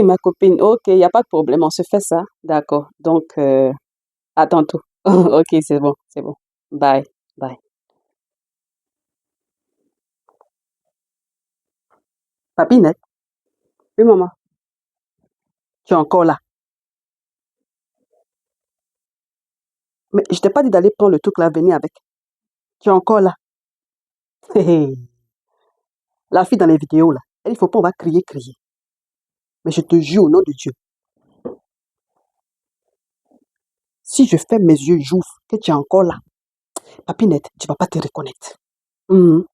Ma copine, ok, il n'y a pas de problème, on se fait ça. D'accord. Donc, à tantôt. Ok, c'est bon, c'est bon. Bye, bye. Papinette, oui, maman, tu es encore là. Mais je t'ai pas dit d'aller prendre le truc là, venir avec. Tu es encore là. Hé, hé. La fille dans les vidéos là, elle, il faut pas, on va crier, crier. Mais je te jure au nom de Dieu, si je ferme mes yeux, j'ouvre, que tu es encore là. Papinette, tu vas pas te reconnaître. Mhm.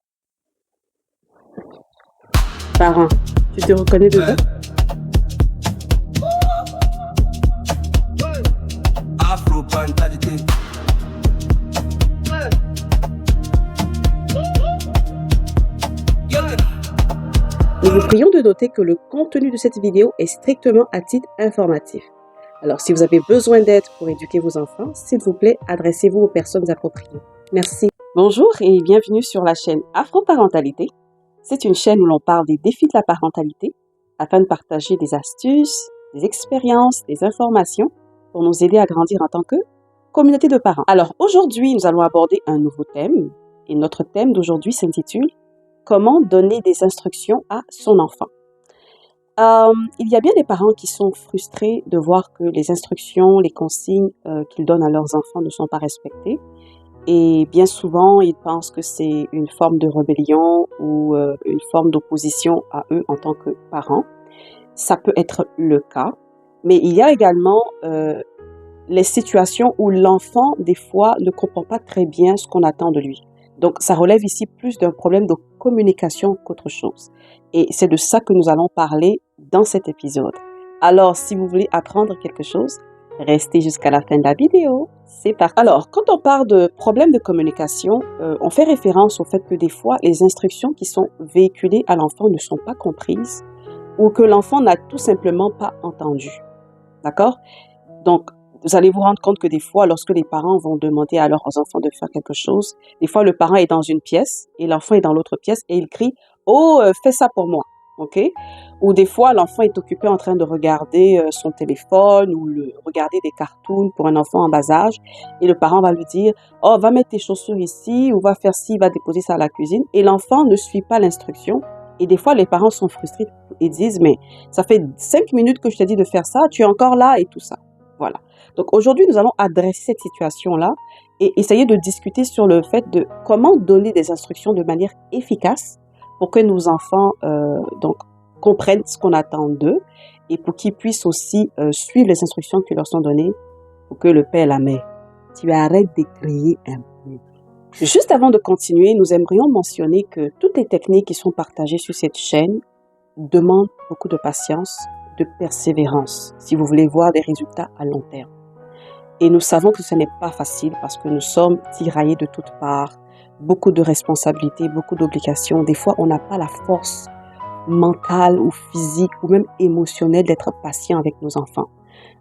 Parent, tu te reconnais dedans? Afro mentalité. Nous vous prions de noter que le contenu de cette vidéo est strictement à titre informatif. Alors, si vous avez besoin d'aide pour éduquer vos enfants, s'il vous plaît, adressez-vous aux personnes appropriées. Merci. Bonjour et bienvenue sur la chaîne Afro-Parentalité. C'est une chaîne où l'on parle des défis de la parentalité afin de partager des astuces, des expériences, des informations pour nous aider à grandir en tant que communauté de parents. Alors, aujourd'hui, nous allons aborder un nouveau thème et notre thème d'aujourd'hui s'intitule « Comment donner des instructions à son enfant ?» Il y a bien des parents qui sont frustrés de voir que les instructions, les consignes qu'ils donnent à leurs enfants ne sont pas respectées. Et bien souvent, ils pensent que c'est une forme de rébellion ou une forme d'opposition à eux en tant que parents. Ça peut être le cas, mais il y a également les situations où l'enfant, des fois, ne comprend pas très bien ce qu'on attend de lui. Donc, ça relève ici plus d'un problème de communication qu'autre chose. Et c'est de ça que nous allons parler dans cet épisode. Alors, si vous voulez apprendre quelque chose, restez jusqu'à la fin de la vidéo. C'est parti. Alors, quand on parle de problème de communication, on fait référence au fait que des fois, les instructions qui sont véhiculées à l'enfant ne sont pas comprises ou que l'enfant n'a tout simplement pas entendu. D'accord? Donc, vous allez vous rendre compte que des fois, lorsque les parents vont demander à leurs enfants de faire quelque chose, des fois, le parent est dans une pièce et l'enfant est dans l'autre pièce et il crie « Oh, fais ça pour moi !» OK? Ou des fois, l'enfant est occupé en train de regarder son téléphone ou regarder des cartoons pour un enfant en bas âge et le parent va lui dire « Oh, va mettre tes chaussures ici ou va faire ci, va déposer ça à la cuisine. » Et l'enfant ne suit pas l'instruction. Et des fois, les parents sont frustrés et disent « Mais ça fait 5 minutes que je t'ai dit de faire ça, tu es encore là et tout ça. » Voilà. Donc aujourd'hui, nous allons adresser cette situation-là et essayer de discuter sur le fait de comment donner des instructions de manière efficace pour que nos enfants donc comprennent ce qu'on attend d'eux et pour qu'ils puissent aussi suivre les instructions qui leur sont données pour que le père et la mère, tu arrêtes de crier un peu. Juste avant de continuer, nous aimerions mentionner que toutes les techniques qui sont partagées sur cette chaîne demandent beaucoup de patience, de persévérance, si vous voulez voir des résultats à long terme. Et nous savons que ce n'est pas facile parce que nous sommes tiraillés de toutes parts, beaucoup de responsabilités, beaucoup d'obligations. Des fois, on n'a pas la force mentale ou physique ou même émotionnelle d'être patient avec nos enfants.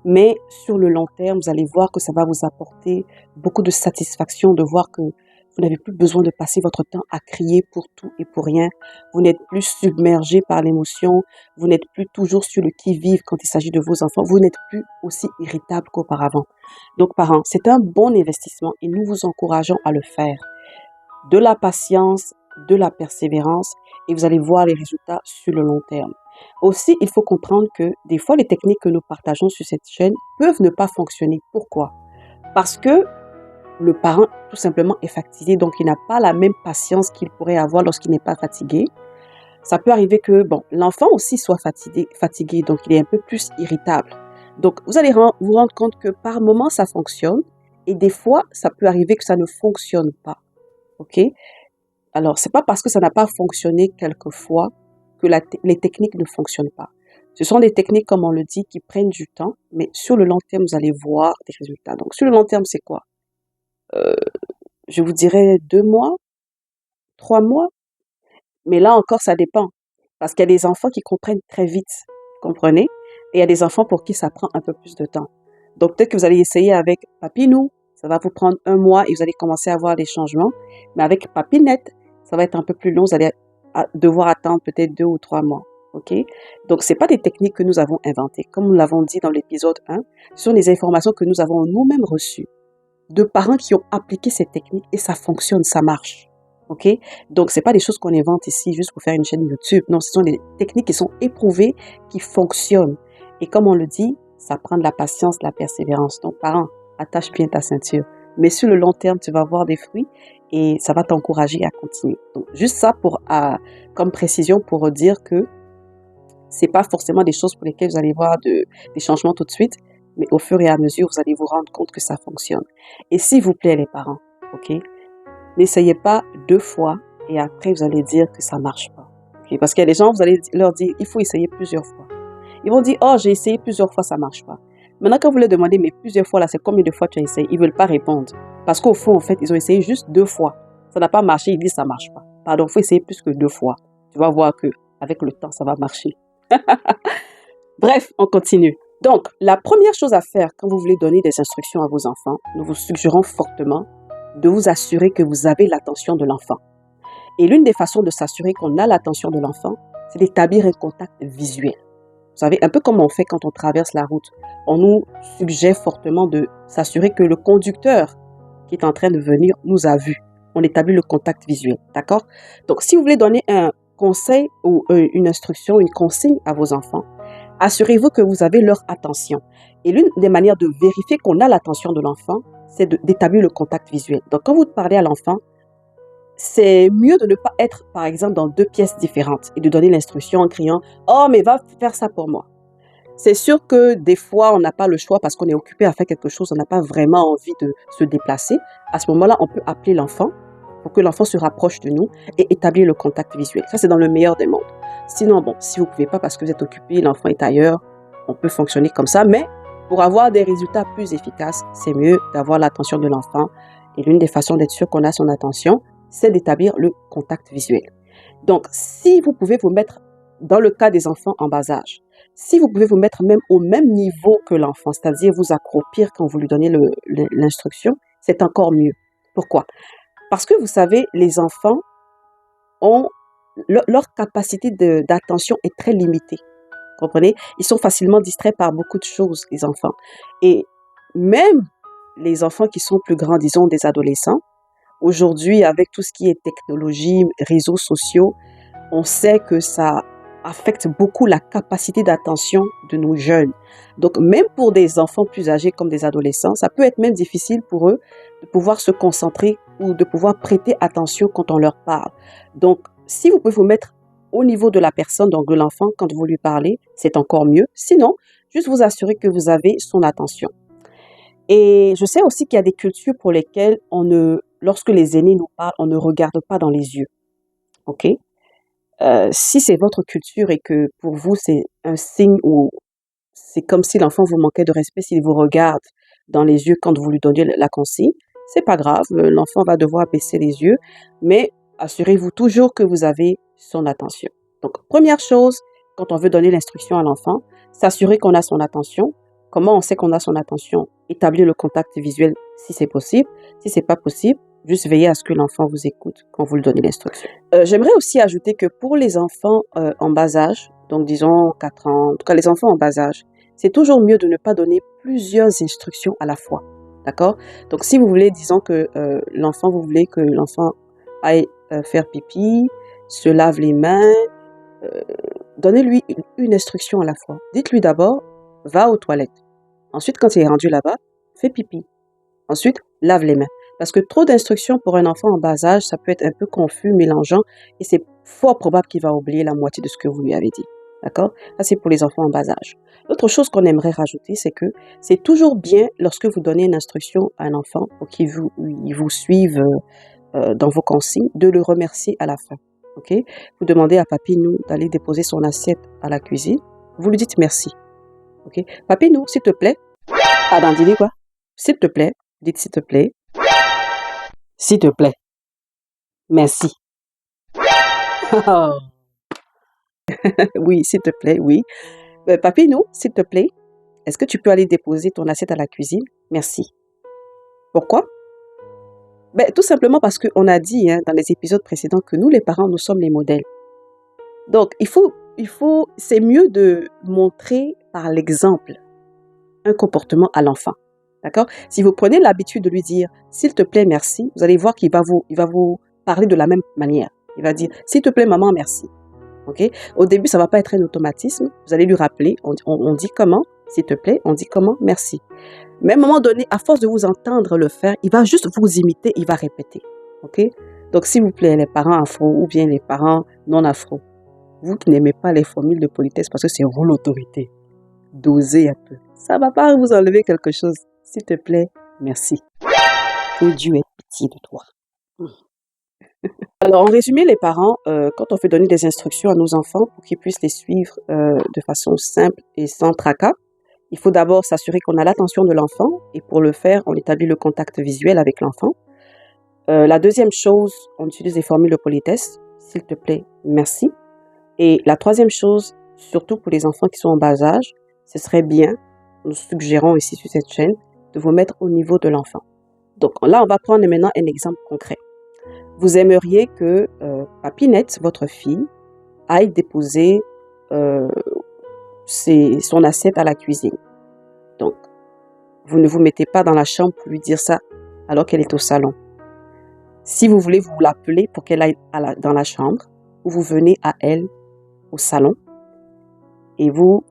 Mais sur le long terme, vous allez voir que ça va vous apporter beaucoup de satisfaction de voir que vous n'avez plus besoin de passer votre temps à crier pour tout et pour rien. Vous n'êtes plus submergé par l'émotion. Vous n'êtes plus toujours sur le qui-vive quand il s'agit de vos enfants. Vous n'êtes plus aussi irritable qu'auparavant. Donc, parents, c'est un bon investissement et nous vous encourageons à le faire. De la patience, de la persévérance et vous allez voir les résultats sur le long terme. Aussi, il faut comprendre que des fois, les techniques que nous partageons sur cette chaîne peuvent ne pas fonctionner. Pourquoi? Parce que le parent, tout simplement, est fatigué, donc il n'a pas la même patience qu'il pourrait avoir lorsqu'il n'est pas fatigué. Ça peut arriver que, bon, l'enfant aussi soit fatigué, donc il est un peu plus irritable. Donc, vous allez vous rendre compte que par moment, ça fonctionne et des fois, ça peut arriver que ça ne fonctionne pas. OK? Alors, c'est pas parce que ça n'a pas fonctionné quelquefois que les techniques ne fonctionnent pas. Ce sont des techniques, comme on le dit, qui prennent du temps, mais sur le long terme, vous allez voir des résultats. Donc, sur le long terme, c'est quoi? Je vous dirais 2 mois, 3 mois, mais là encore, ça dépend. Parce qu'il y a des enfants qui comprennent très vite, vous comprenez? Et il y a des enfants pour qui ça prend un peu plus de temps. Donc, peut-être que vous allez essayer avec Papinou, ça va vous prendre 1 mois et vous allez commencer à voir des changements. Mais avec Papinette, ça va être un peu plus long, vous allez devoir attendre peut-être 2 ou 3 mois. OK? Donc, ce n'est pas des techniques que nous avons inventées. Comme nous l'avons dit dans l'épisode 1, ce sont des informations que nous avons nous-mêmes reçues de parents qui ont appliqué ces techniques et ça fonctionne, ça marche. OK? Donc, ce n'est pas des choses qu'on invente ici juste pour faire une chaîne YouTube. Non, ce sont des techniques qui sont éprouvées, qui fonctionnent. Et comme on le dit, ça prend de la patience, de la persévérance. Donc, parents, attache bien ta ceinture. Mais sur le long terme, tu vas avoir des fruits et ça va t'encourager à continuer. Donc, juste ça comme précision pour dire que c'est pas forcément des choses pour lesquelles vous allez voir des changements tout de suite, mais au fur et à mesure, vous allez vous rendre compte que ça fonctionne. Et s'il vous plaît, les parents, OK, n'essayez pas 2 fois et après, vous allez dire que ça marche pas. Okay? Parce qu'il y a des gens, vous allez leur dire, il faut essayer plusieurs fois. Ils vont dire, oh, j'ai essayé plusieurs fois, ça marche pas. Maintenant, quand vous leur demandez, mais plusieurs fois, là, c'est combien de fois tu as essayé? Ils veulent pas répondre. Parce qu'au fond, en fait, ils ont essayé juste 2 fois. Ça n'a pas marché, ils disent, ça marche pas. Pardon, il faut essayer plus que 2 fois. Tu vas voir que avec le temps, ça va marcher. Bref, on continue. Donc, la première chose à faire quand vous voulez donner des instructions à vos enfants, nous vous suggérons fortement de vous assurer que vous avez l'attention de l'enfant. Et l'une des façons de s'assurer qu'on a l'attention de l'enfant, c'est d'établir un contact visuel. Vous savez, un peu comme on fait quand on traverse la route. On nous suggère fortement de s'assurer que le conducteur qui est en train de venir nous a vus. On établit le contact visuel, d'accord? Donc, si vous voulez donner un conseil ou une instruction, une consigne à vos enfants, assurez-vous que vous avez leur attention. Et l'une des manières de vérifier qu'on a l'attention de l'enfant, c'est d'établir le contact visuel. Donc, quand vous parlez à l'enfant, c'est mieux de ne pas être, par exemple, dans 2 pièces différentes et de donner l'instruction en criant « Oh, mais va faire ça pour moi ». C'est sûr que des fois, on n'a pas le choix parce qu'on est occupé à faire quelque chose, on n'a pas vraiment envie de se déplacer. À ce moment-là, on peut appeler l'enfant pour que l'enfant se rapproche de nous et établir le contact visuel. Ça, c'est dans le meilleur des mondes. Sinon, bon, si vous ne pouvez pas parce que vous êtes occupé, l'enfant est ailleurs, on peut fonctionner comme ça. Mais pour avoir des résultats plus efficaces, c'est mieux d'avoir l'attention de l'enfant. Et l'une des façons d'être sûr qu'on a son attention, c'est d'établir le contact visuel. Donc, si vous pouvez vous mettre, dans le cas des enfants en bas âge, si vous pouvez vous mettre même au même niveau que l'enfant, c'est-à-dire vous accroupir quand vous lui donnez l'instruction, c'est encore mieux. Pourquoi? Parce que vous savez, les enfants ont leur capacité d'attention est très limitée. Comprenez? Ils sont facilement distraits par beaucoup de choses, les enfants. Et même les enfants qui sont plus grands, disons des adolescents, aujourd'hui, avec tout ce qui est technologie, réseaux sociaux, on sait que ça affecte beaucoup la capacité d'attention de nos jeunes. Donc, même pour des enfants plus âgés comme des adolescents, ça peut être même difficile pour eux de pouvoir se concentrer ou de pouvoir prêter attention quand on leur parle. Donc, si vous pouvez vous mettre au niveau de la personne, donc de l'enfant, quand vous lui parlez, c'est encore mieux. Sinon, juste vous assurer que vous avez son attention. Et je sais aussi qu'il y a des cultures pour lesquelles lorsque les aînés nous parlent, on ne regarde pas dans les yeux. OK? Si c'est votre culture et que pour vous, c'est un signe ou c'est comme si l'enfant vous manquait de respect s'il vous regarde dans les yeux quand vous lui donnez la consigne, c'est pas grave, l'enfant va devoir baisser les yeux, mais assurez-vous toujours que vous avez son attention. Donc, première chose, quand on veut donner l'instruction à l'enfant, s'assurer qu'on a son attention. Comment on sait qu'on a son attention? Établir le contact visuel si c'est possible. Si c'est pas possible, juste veiller à ce que l'enfant vous écoute quand vous lui donnez l'instruction. J'aimerais aussi ajouter que pour les enfants en bas âge, donc disons 4 ans, en tout cas les enfants en bas âge, c'est toujours mieux de ne pas donner plusieurs instructions à la fois. D'accord? Donc si vous voulez, disons que vous voulez que l'enfant aille faire pipi, se lave les mains, donnez-lui une instruction à la fois. Dites-lui d'abord, va aux toilettes. Ensuite, quand il est rendu là-bas, fais pipi. Ensuite, lave les mains. Parce que trop d'instructions pour un enfant en bas âge, ça peut être un peu confus, mélangeant, et c'est fort probable qu'il va oublier la moitié de ce que vous lui avez dit. D'accord? Ça, c'est pour les enfants en bas âge. L'autre chose qu'on aimerait rajouter, c'est que c'est toujours bien, lorsque vous donnez une instruction à un enfant pour qu'il vous suive dans vos consignes, de le remercier à la fin. OK? Vous demandez à Papinou d'aller déposer son assiette à la cuisine. Vous lui dites merci. OK? Papinou, s'il te plaît. Ah, dans dîner quoi? S'il te plaît. Dites s'il te plaît. S'il te plaît. Merci. Oui, s'il te plaît, oui. Papinou, s'il te plaît, est-ce que tu peux aller déposer ton assiette à la cuisine? Merci. Pourquoi? Tout simplement parce qu'on a dit dans les épisodes précédents que nous, les parents, nous sommes les modèles. Donc, il faut c'est mieux de montrer par l'exemple un comportement à l'enfant. D'accord? Si vous prenez l'habitude de lui dire, s'il te plaît, merci, vous allez voir qu'il va vous parler de la même manière. Il va dire, s'il te plaît, maman, merci. OK? Au début, ça ne va pas être un automatisme. Vous allez lui rappeler, on dit comment, s'il te plaît, on dit comment, merci. Mais à un moment donné, à force de vous entendre le faire, il va juste vous imiter, il va répéter. OK? Donc, s'il vous plaît, les parents afro ou bien les parents non afro, vous qui n'aimez pas les formules de politesse parce que c'est vous l'autorité, dosez un peu. Ça ne va pas vous enlever quelque chose. S'il te plaît, merci. Que Dieu ait pitié de toi. Alors, en résumé, les parents, quand on fait donner des instructions à nos enfants pour qu'ils puissent les suivre de façon simple et sans tracas, il faut d'abord s'assurer qu'on a l'attention de l'enfant et pour le faire, on établit le contact visuel avec l'enfant. La deuxième chose, on utilise des formules de politesse. S'il te plaît, merci. Et la troisième chose, surtout pour les enfants qui sont en bas âge, ce serait bien, nous suggérons ici sur cette chaîne, de vous mettre au niveau de l'enfant. Donc là, on va prendre maintenant un exemple concret. Vous aimeriez que Papinette, votre fille, aille déposer son assiette à la cuisine. Donc, vous ne vous mettez pas dans la chambre pour lui dire ça alors qu'elle est au salon. Si vous voulez, vous l'appelez pour qu'elle aille dans la chambre ou vous venez à elle au salon et vous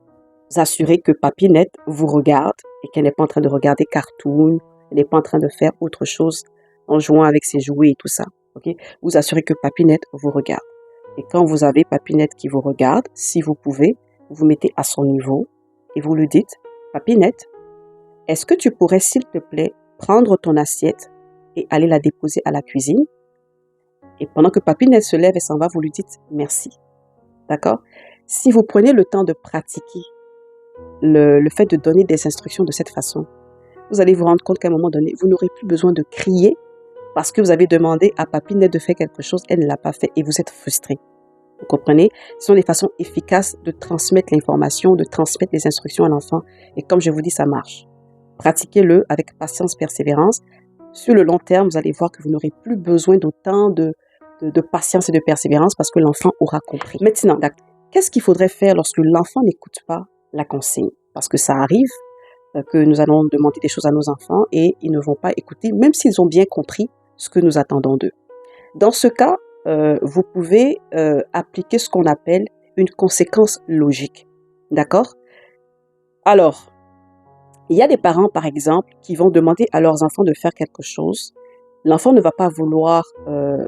assurez que Papinette vous regarde et qu'elle n'est pas en train de regarder cartoon, elle n'est pas en train de faire autre chose en jouant avec ses jouets et tout ça. Okay? Vous assurez que Papinette vous regarde. Et quand vous avez Papinette qui vous regarde, si vous pouvez, vous vous mettez à son niveau et vous lui dites, Papinette, est-ce que tu pourrais, s'il te plaît, prendre ton assiette et aller la déposer à la cuisine? Et pendant que Papinette se lève et s'en va, vous lui dites merci. D'accord? Si vous prenez le temps de pratiquer le fait de donner des instructions de cette façon, vous allez vous rendre compte qu'à un moment donné, vous n'aurez plus besoin de crier parce que vous avez demandé à Papinette de faire quelque chose, elle ne l'a pas fait et vous êtes frustré. Vous comprenez? Ce sont des façons efficaces de transmettre l'information, de transmettre les instructions à l'enfant. Et comme je vous dis, ça marche. Pratiquez-le avec patience, persévérance. Sur le long terme, vous allez voir que vous n'aurez plus besoin d'autant de patience et de persévérance parce que l'enfant aura compris. Maintenant, qu'est-ce qu'il faudrait faire lorsque l'enfant n'écoute pas la consigne? Parce que ça arrive que nous allons demander des choses à nos enfants et ils ne vont pas écouter, même s'ils ont bien compris ce que nous attendons d'eux. Dans ce cas, vous pouvez appliquer ce qu'on appelle une conséquence logique. D'accord? Alors, il y a des parents, par exemple, qui vont demander à leurs enfants de faire quelque chose. L'enfant ne va pas vouloir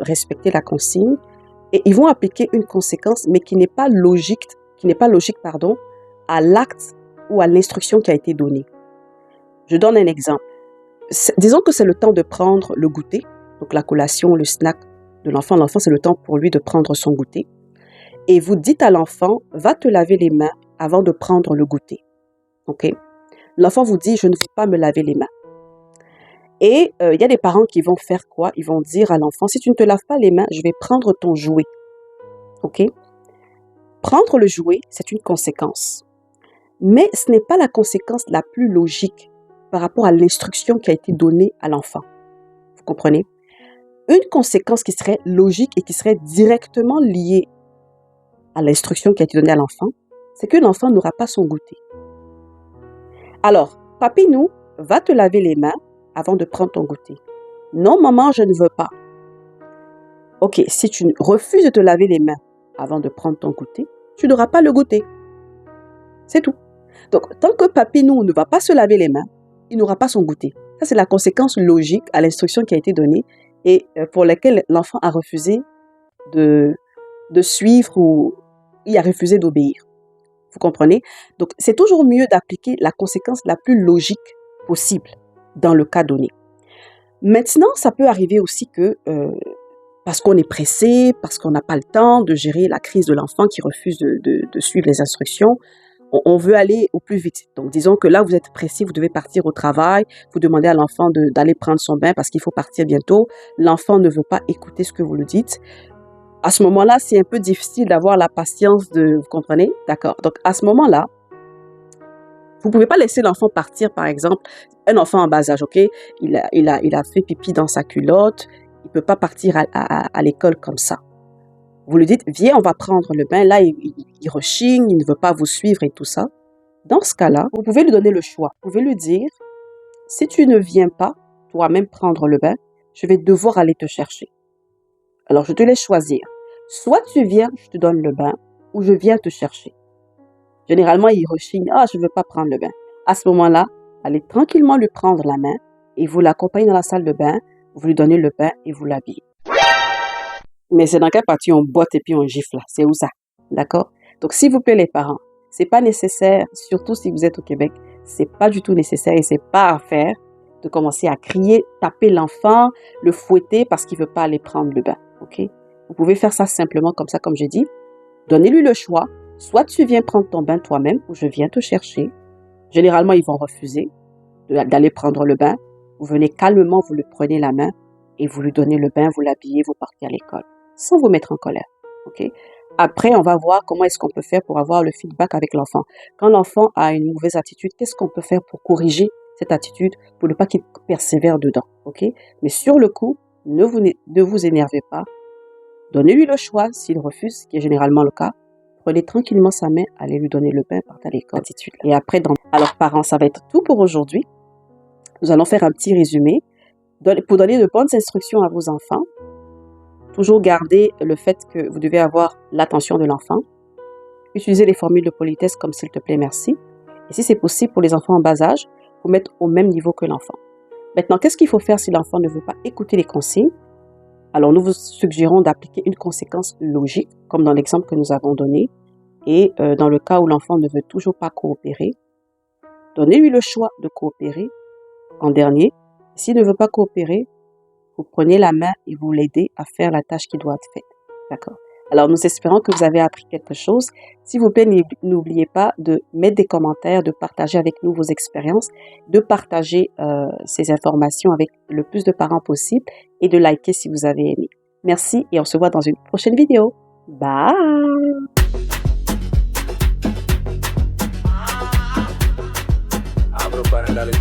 respecter la consigne et ils vont appliquer une conséquence, mais qui n'est pas logique, à l'acte ou à l'instruction qui a été donnée. Je donne un exemple. Disons que c'est le temps de prendre le goûter, donc la collation, le snack de l'enfant. L'enfant, c'est le temps pour lui de prendre son goûter. Et vous dites à l'enfant, va te laver les mains avant de prendre le goûter. OK? L'enfant vous dit, je ne veux pas me laver les mains. Et il y a des parents qui vont faire quoi? Ils vont dire à l'enfant, si tu ne te laves pas les mains, je vais prendre ton jouet. OK? Prendre le jouet, c'est une conséquence. Mais ce n'est pas la conséquence la plus logique par rapport à l'instruction qui a été donnée à l'enfant. Vous comprenez? Une conséquence qui serait logique et qui serait directement liée à l'instruction qui a été donnée à l'enfant, c'est que l'enfant n'aura pas son goûter. Alors, Papinou, va te laver les mains avant de prendre ton goûter. Non, maman, je ne veux pas. Ok, si tu refuses de te laver les mains avant de prendre ton goûter, tu n'auras pas le goûter. C'est tout. Donc, tant que Papinou ne va pas se laver les mains, il n'aura pas son goûter. Ça, c'est la conséquence logique à l'instruction qui a été donnée et pour laquelle l'enfant a refusé de suivre ou il a refusé d'obéir. Vous comprenez? Donc, c'est toujours mieux d'appliquer la conséquence la plus logique possible dans le cas donné. Maintenant, ça peut arriver aussi que parce qu'on est pressé, parce qu'on n'a pas le temps de gérer la crise de l'enfant qui refuse de suivre les instructions, on veut aller au plus vite. Donc, disons que là, vous êtes pressé, vous devez partir au travail, vous demandez à l'enfant d'aller prendre son bain parce qu'il faut partir bientôt. L'enfant ne veut pas écouter ce que vous lui dites. À ce moment-là, c'est un peu difficile d'avoir la patience vous comprenez? D'accord. Donc, à ce moment-là, vous ne pouvez pas laisser l'enfant partir, par exemple, un enfant en bas âge, ok? Il a fait pipi dans sa culotte, il ne peut pas partir à l'école comme ça. Vous lui dites, viens, on va prendre le bain. Là, il rechigne, il ne veut pas vous suivre et tout ça. Dans ce cas-là, vous pouvez lui donner le choix. Vous pouvez lui dire, si tu ne viens pas toi-même prendre le bain, je vais devoir aller te chercher. Alors, je te laisse choisir. Soit tu viens, je te donne le bain, ou je viens te chercher. Généralement, il rechigne, ah, je ne veux pas prendre le bain. À ce moment-là, allez tranquillement lui prendre la main et vous l'accompagnez dans la salle de bain, vous lui donnez le bain et vous l'habillez. Mais c'est dans quelle partie on botte et puis on gifle là? C'est où ça? D'accord? Donc, s'il vous plaît, les parents, c'est pas nécessaire, surtout si vous êtes au Québec, c'est pas du tout nécessaire et c'est pas à faire de commencer à crier, taper l'enfant, le fouetter parce qu'il veut pas aller prendre le bain. OK? Vous pouvez faire ça simplement comme ça, comme j'ai dit. Donnez-lui le choix. Soit tu viens prendre ton bain toi-même ou je viens te chercher. Généralement, ils vont refuser d'aller prendre le bain. Vous venez calmement, vous lui prenez la main et vous lui donnez le bain, vous l'habillez, vous partez à l'école sans vous mettre en colère. OK? Après, on va voir comment est-ce qu'on peut faire pour avoir le feedback avec l'enfant. Quand l'enfant a une mauvaise attitude, qu'est-ce qu'on peut faire pour corriger cette attitude pour ne pas qu'il persévère dedans. OK? Mais sur le coup, ne vous énervez pas. Donnez-lui le choix. S'il refuse, ce qui est généralement le cas, prenez tranquillement sa main, allez lui donner le bain, partez à l'école. Et après, alors parents, ça va être tout pour aujourd'hui. Nous allons faire un petit résumé pour donner de bonnes instructions à vos enfants. Toujours garder le fait que vous devez avoir l'attention de l'enfant. Utilisez les formules de politesse comme s'il te plaît, merci. Et si c'est possible pour les enfants en bas âge, vous mettre au même niveau que l'enfant. Maintenant, qu'est-ce qu'il faut faire si l'enfant ne veut pas écouter les consignes? Alors, nous vous suggérons d'appliquer une conséquence logique, comme dans l'exemple que nous avons donné. Et dans le cas où l'enfant ne veut toujours pas coopérer, donnez-lui le choix de coopérer en dernier. S'il ne veut pas coopérer, vous prenez la main et vous l'aidez à faire la tâche qui doit être faite. D'accord? Alors, nous espérons que vous avez appris quelque chose. S'il vous plaît, n'oubliez pas de mettre des commentaires, de partager avec nous vos expériences, de partager ces informations avec le plus de parents possible et de liker si vous avez aimé. Merci et on se voit dans une prochaine vidéo. Bye! Abro para darle